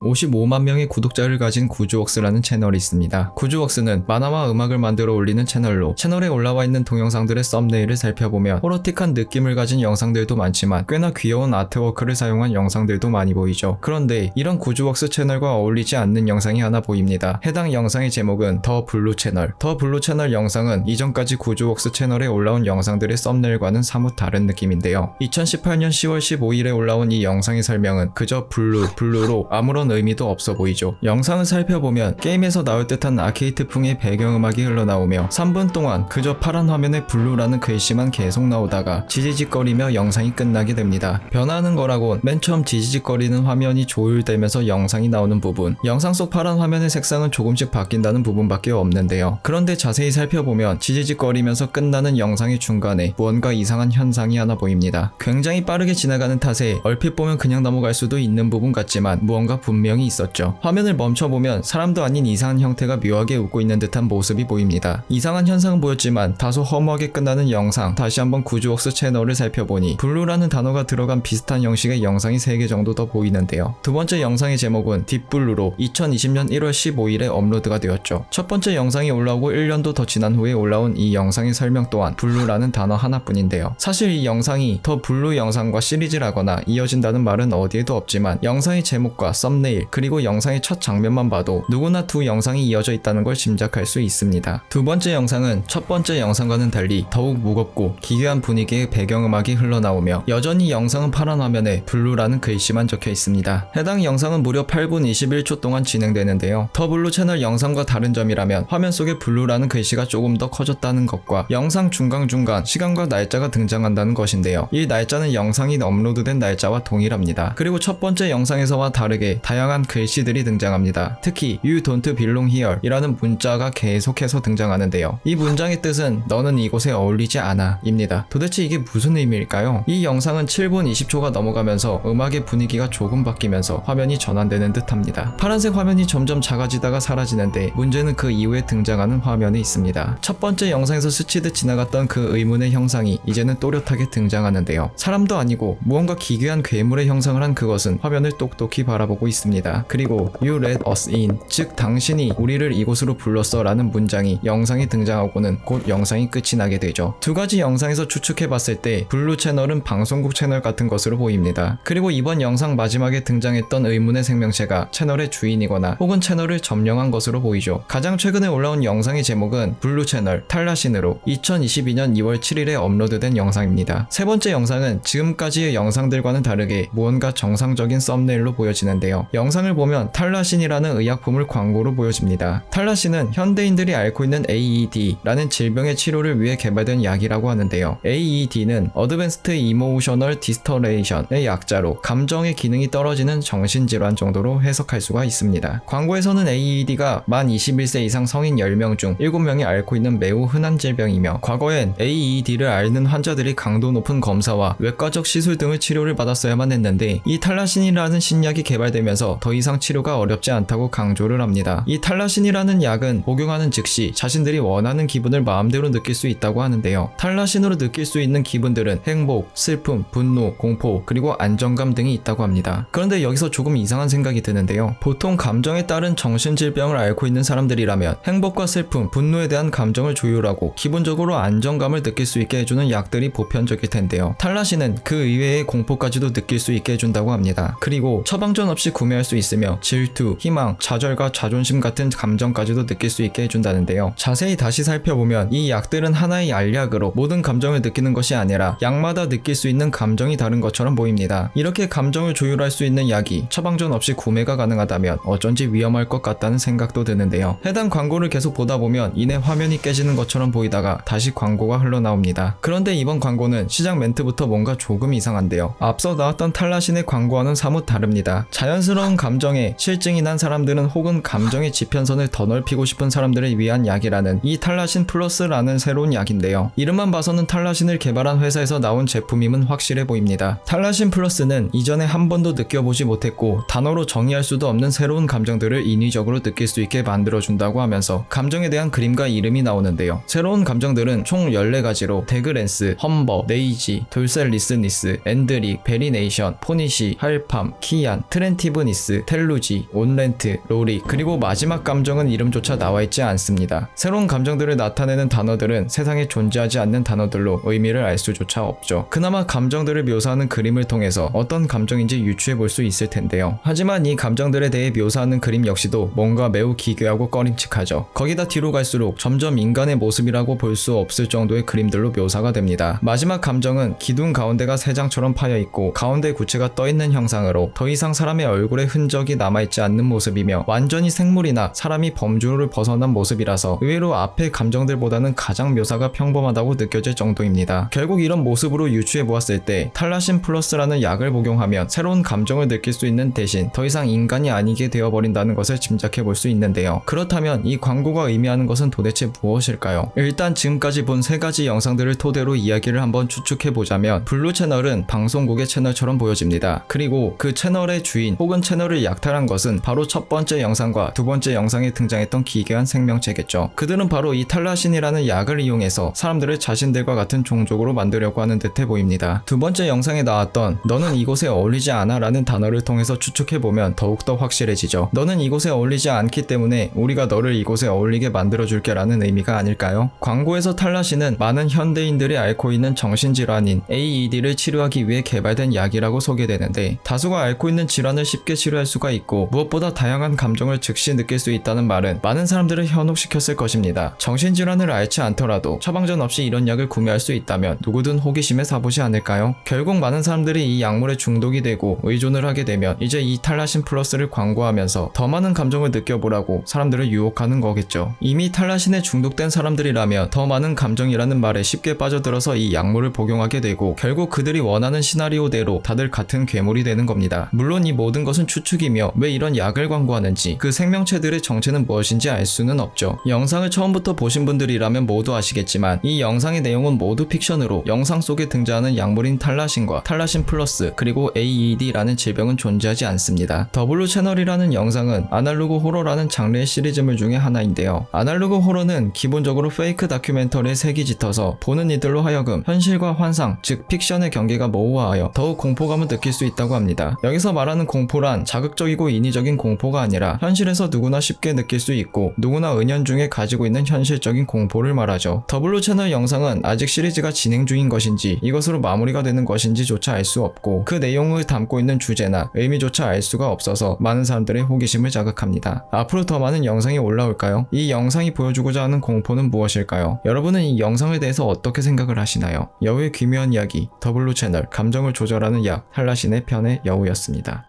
55만 명의 구독자를 가진 구주웍스라는 채널이 있습니다. 구주웍스는 만화와 음악을 만들어 올리는 채널로 채널에 올라와 있는 동영상들의 썸네일을 살펴보면 호러틱한 느낌을 가진 영상들도 많지만 꽤나 귀여운 아트워크를 사용한 영상들도 많이 보이죠. 그런데 이런 구주웍스 채널과 어울리지 않는 영상이 하나 보입니다. 해당 영상의 제목은 더 블루 채널. 더 블루 채널 영상은 이전까지 구주웍스 채널에 올라온 영상들의 썸네일과는 사뭇 다른 느낌인데요. 2018년 10월 15일에 올라온 이 영상의 설명은 그저 블루로 아무런 의미도 없어 보이죠. 영상을 살펴보면 게임에서 나올 듯한 아케이드풍의 배경음악이 흘러나오며 3분 동안 그저 파란 화면에 블루라는 글씨만 계속 나오다가 지지직거리며 영상이 끝나게 됩니다. 변하는 거라곤 맨 처음 지지직거리는 화면이 조율되면서 영상이 나오는 부분, 영상 속 파란 화면의 색상은 조금씩 바뀐다는 부분밖에 없는데요. 그런데 자세히 살펴보면 지지직거리면서 끝나는 영상의 중간에 무언가 이상한 현상이 하나 보입니다. 굉장히 빠르게 지나가는 탓에 얼핏 보면 그냥 넘어갈 수도 있는 부분 같지만 무언가 분명히 있었죠. 화면을 멈춰보면 사람도 아닌 이상한 형태가 묘하게 웃고 있는 듯한 모습이 보입니다. 이상한 현상은 보였지만 다소 허무하게 끝나는 영상, 다시 한번 구주웍스 채널을 살펴보니 블루라는 단어가 들어간 비슷한 형식의 영상이 3개 정도 더 보이는데요. 두 번째 영상의 제목은 딥블루로 2020년 1월 15일에 업로드가 되었죠. 첫 번째 영상이 올라오고 1년도 더 지난 후에 올라온 이 영상의 설명 또한 블루라는 단어 하나뿐인데요. 사실 이 영상이 더 블루 영상과 시리즈라거나 이어진다는 말은 어디에도 없지만 영상의 제목과 썸네일 그리고 영상의 첫 장면만 봐도 누구나 두 영상이 이어져 있다는 걸 짐작할 수 있습니다. 두 번째 영상은 첫 번째 영상과는 달리 더욱 무겁고 기괴한 분위기의 배경음악이 흘러나오며 여전히 영상은 파란 화면에 블루라는 글씨만 적혀 있습니다. 해당 영상은 무려 8분 21초 동안 진행되는데요. 더 블루 채널 영상과 다른 점이라면 화면 속에 블루라는 글씨가 조금 더 커졌다는 것과 영상 중간중간 시간과 날짜가 등장한다는 것인데요. 이 날짜는 영상이 업로드된 날짜와 동일합니다. 그리고 첫 번째 영상에서와 다르게 다양한 글씨들이 등장합니다. 특히 You don't belong here 이라는 문자가 계속해서 등장하는데요. 이 문장의 뜻은 너는 이곳에 어울리지 않아 입니다. 도대체 이게 무슨 의미일까요? 이 영상은 7분 20초가 넘어가면서 음악의 분위기가 조금 바뀌면서 화면이 전환되는 듯 합니다. 파란색 화면이 점점 작아지다가 사라지는데 문제는 그 이후에 등장하는 화면에 있습니다. 첫 번째 영상에서 스치듯 지나갔던 그 의문의 형상이 이제는 또렷하게 등장하는데요. 사람도 아니고 무언가 기괴한 괴물의 형상을 한 그것은 화면을 똑똑히 바라보고 있습니다. 그리고 You let us in, 즉 당신이 우리를 이곳으로 불렀어 라는 문장이 영상에 등장하고는 곧 영상이 끝이 나게 되죠. 두 가지 영상에서 추측해봤을 때 블루 채널은 방송국 채널 같은 것으로 보입니다. 그리고 이번 영상 마지막에 등장했던 의문의 생명체가 채널의 주인이거나 혹은 채널을 점령한 것으로 보이죠. 가장 최근에 올라온 영상의 제목은 블루 채널 탈라신으로 2022년 2월 7일에 업로드된 영상입니다. 세 번째 영상은 지금까지의 영상들과는 다르게 무언가 정상적인 썸네일로 보여지는데요. 영상을 보면 탈라신이라는 의약품을 광고로 보여집니다. 탈라신은 현대인들이 앓고 있는 AED라는 질병의 치료를 위해 개발된 약이라고 하는데요. AED는 Advanced Emotional Distoration의 약자로 감정의 기능이 떨어지는 정신질환 정도로 해석할 수가 있습니다. 광고에서는 AED가 만 21세 이상 성인 10명 중 7명이 앓고 있는 매우 흔한 질병이며 과거엔 AED를 앓는 환자들이 강도 높은 검사와 외과적 시술 등을 치료를 받았어야만 했는데 이 탈라신이라는 신약이 개발되면서 더 이상 치료가 어렵지 않다고 강조를 합니다. 이 탈라신이라는 약은 복용하는 즉시 자신들이 원하는 기분을 마음대로 느낄 수 있다고 하는데요. 탈라신으로 느낄 수 있는 기분들은 행복, 슬픔, 분노, 공포, 그리고 안정감 등이 있다고 합니다. 그런데 여기서 조금 이상한 생각이 드는데요. 보통 감정에 따른 정신질병을 앓고 있는 사람들이라면 행복과 슬픔, 분노에 대한 감정을 조율하고 기본적으로 안정감을 느낄 수 있게 해주는 약들이 보편적일 텐데요. 탈라신은 그 이외의 공포까지도 느낄 수 있게 해준다고 합니다. 그리고 처방전 없이 구매할 수 있으며 질투, 희망, 좌절과 자존심 같은 감정까지도 느낄 수 있게 해준다는데요. 자세히 다시 살펴보면 이 약들은 하나의 알약으로 모든 감정을 느끼는 것이 아니라 약마다 느낄 수 있는 감정이 다른 것처럼 보입니다. 이렇게 감정을 조율할 수 있는 약이 처방전 없이 구매가 가능하다면 어쩐지 위험할 것 같다는 생각도 드는데요. 해당 광고를 계속 보다 보면 이내 화면이 깨지는 것처럼 보이다가 다시 광고가 흘러나옵니다. 그런데 이번 광고는 시작 멘트부터 뭔가 조금 이상한데요. 앞서 나왔던 탈라신의 광고와는 사뭇 다릅니다. 자연스러운 감정에 실증이 난 사람들은 혹은 감정의 지편선을 더 넓히고 싶은 사람들을 위한 약이라는 이 탈라신 플러스라는 새로운 약인데요. 이름만 봐서는 탈라신을 개발한 회사에서 나온 제품임은 확실해 보입니다. 탈라신 플러스는 이전에 한 번도 느껴보지 못했고 단어로 정의할 수도 없는 새로운 감정들을 인위적으로 느낄 수 있게 만들어준다고 하면서 감정에 대한 그림과 이름이 나오는데요. 새로운 감정들은 총 14가지로 데그랜스, 험버, 네이지, 돌셀리스니스, 엔드릭, 베리네이션, 포니시, 할팜, 키안, 트렌티브 앨러니스, 텔루지, 온렌트, 로리, 그리고 마지막 감정은 이름조차 나와있지 않습니다. 새로운 감정들을 나타내는 단어들은 세상에 존재하지 않는 단어들로 의미를 알 수조차 없죠. 그나마 감정들을 묘사하는 그림을 통해서 어떤 감정인지 유추해볼 수 있을 텐데요. 하지만 이 감정들에 대해 묘사하는 그림 역시도 뭔가 매우 기괴하고 꺼림칙하죠. 거기다 뒤로 갈수록 점점 인간의 모습이라고 볼 수 없을 정도의 그림들로 묘사가 됩니다. 마지막 감정은 기둥 가운데가 세 장처럼 파여있고 가운데 구체가 떠있는 형상으로 더 이상 사람의 얼굴에 흔적이 남아있지 않는 모습이며 완전히 생물이나 사람이 범주를 벗어난 모습이라서 의외로 앞의 감정들보다는 가장 묘사가 평범하다고 느껴질 정도입니다. 결국 이런 모습으로 유추해보았을 때 탈라신 플러스라는 약을 복용하면 새로운 감정을 느낄 수 있는 대신 더 이상 인간이 아니게 되어버린다는 것을 짐작해볼 수 있는데요. 그렇다면 이 광고가 의미하는 것은 도대체 무엇일까요? 일단 지금까지 본 세 가지 영상들을 토대로 이야기를 한번 추측해보자면 블루 채널은 방송국의 채널처럼 보여집니다. 그리고 그 채널의 주인 혹은 채널을 약탈한 것은 바로 첫 번째 영상과 두 번째 영상에 등장했던 기괴한 생명체겠죠. 그들은 바로 이 탈라신이라는 약을 이용해서 사람들을 자신들과 같은 종족으로 만들려고 하는 듯해 보입니다. 두 번째 영상에 나왔던 너는 이곳에 어울리지 않아 라는 단어를 통해서 추측해보면 더욱더 확실해지죠. 너는 이곳에 어울리지 않기 때문에 우리가 너를 이곳에 어울리게 만들어줄게 라는 의미가 아닐까요? 광고에서 탈라신은 많은 현대인들이 앓고 있는 정신질환인 AED를 치료하기 위해 개발된 약이라고 소개되는데 다수가 앓고 있는 질환을 쉽게 치료할 수가 있고 무엇보다 다양한 감정을 즉시 느낄 수 있다는 말은 많은 사람들을 현혹시켰을 것입니다. 정신질환을 앓지 않더라도 처방전 없이 이런 약을 구매할 수 있다면 누구든 호기심에 사보지 않을까요? 결국 많은 사람들이 이 약물에 중독이 되고 의존을 하게 되면 이제 이 탈라신 플러스를 광고하면서 더 많은 감정을 느껴보라고 사람들을 유혹하는 거겠죠. 이미 탈라신에 중독된 사람들이라면 더 많은 감정이라는 말에 쉽게 빠져들어서 이 약물을 복용하게 되고 결국 그들이 원하는 시나리오대로 다들 같은 괴물이 되는 겁니다. 물론 이 모든 것은 추측이며 왜 이런 약을 광고하는지 그 생명체들의 정체는 무엇인지 알 수는 없죠. 영상을 처음부터 보신 분들이라면 모두 아시겠지만 이 영상의 내용은 모두 픽션으로 영상 속에 등장하는 약물인 탈라신과 탈라신 플러스 그리고 AED라는 질병은 존재하지 않습니다. 더블루 채널이라는 영상은 아날로그 호러라는 장르의 시리즈물 중에 하나인데요. 아날로그 호러는 기본적으로 페이크 다큐멘터리에 색이 짙어서 보는 이들로 하여금 현실과 환상, 즉 픽션의 경계가 모호하여 더욱 공포감을 느낄 수 있다고 합니다. 여기서 말하는 공포란 자극적이고 인위적인 공포가 아니라 현실에서 누구나 쉽게 느낄 수 있고 누구나 은연중에 가지고 있는 현실적인 공포를 말하죠. 더블루 채널 영상은 아직 시리즈가 진행 중인 것인지 이것으로 마무리가 되는 것인지조차 알 수 없고 그 내용을 담고 있는 주제나 의미조차 알 수가 없어서 많은 사람들의 호기심을 자극합니다. 앞으로 더 많은 영상이 올라올까요? 이 영상이 보여주고자 하는 공포는 무엇일까요? 여러분은 이 영상에 대해서 어떻게 생각을 하시나요? 여우의 기묘한 이야기, 더블루 채널, 감정을 조절하는 약, 탈라신의 편의 여우였습니다.